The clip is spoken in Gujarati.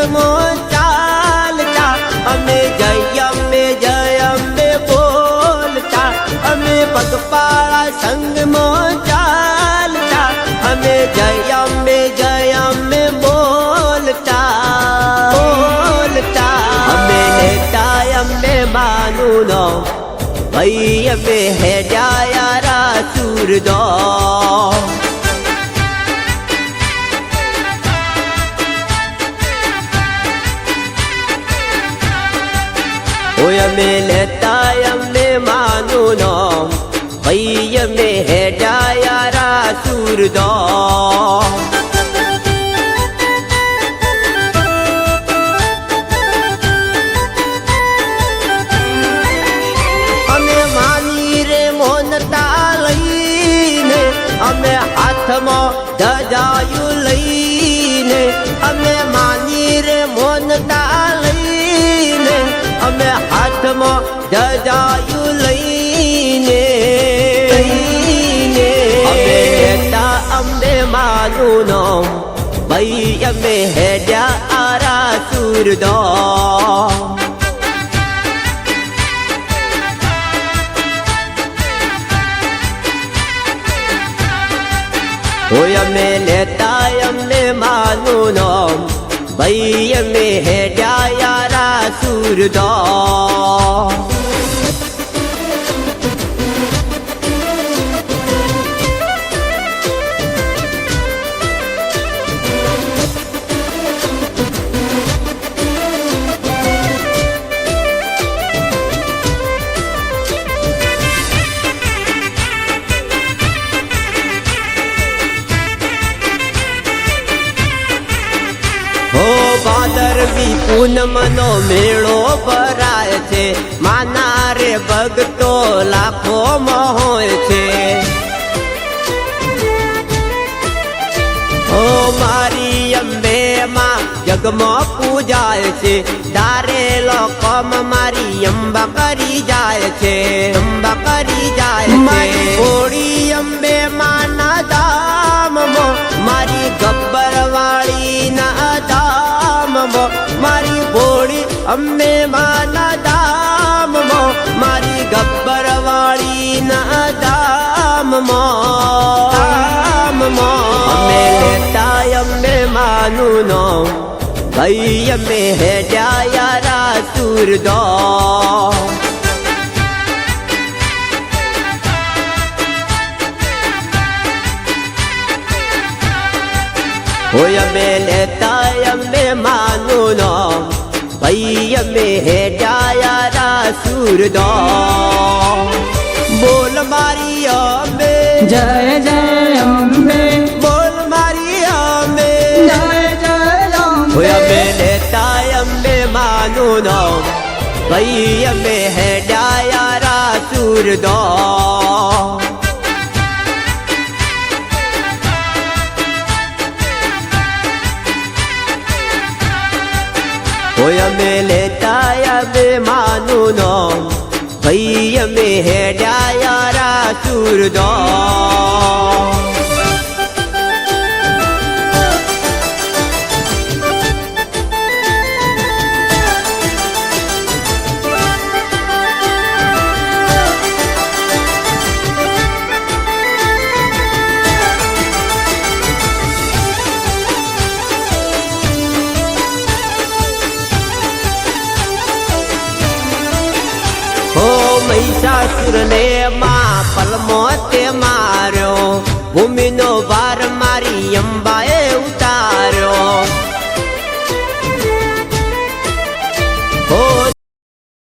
સંગમાં ચાલતા અમે જય અંબે બોલતા અમે પગપાળા સંગમાં ચાલતા અમે જય અંબે બોલતા અમે લેતા અંબે માનું નો ભાઈ અમે હેડ્યા રાસુરદો ઓય અમે લેતા અંબે માનું નો ભાઈ અમે હેડ્યા રાસુરદો અમે માની રે મોનતા લઈને અમે હાથમાં ધજાયું લઈને અમે માની રે મોનતા લઈને અમે હાથમાં ધજાયું લઈને અમે લેતા અંબે માનું નો ભાઈ અમે હેડ્યા રાસુરદો ઓય અમે લેતા અંબે માનું નો ભાઈ અમે હેડ્યા રાસુરદો ભાદરવી પૂનમનો મેળો ભરાય છે માના રે ભક્તો લાખોમાં હોય છે ઓ મારી અંબે માં જગમાં પૂજાય છે તારે લોકોમ મારી અંબા કરી જાય છે અંબા કરી જાય છે ઓળી અંબે માના ધામમાં મારી ગબ્બર વાળી ના મારી ભોળી અંબે માના ધામમાં મારી ગબ્બર વાળી ના ધામમાં અમે લેતા અંબે માનું નો ભાઈ અમે હેડ્યા રાસુરદો ઓય અમે લેતા અંબે માનું નો ભાઈ અમે હેડ્યા રાસુરદો બોલ મારી અંબે જય જય અંબે બોલ મારી અંબે જય જય અંબે ઓય અમે લેતા અંબે માનું નો ભાઈ અમે હેડ્યા રાસુરદો ઓય અમે લેતા અંબે માનું નો ભાઈ અમે હેડ્યા રાસુરદો મહિષાસુર ને માં પલમો તે માર્યો ભૂમિનો ભાર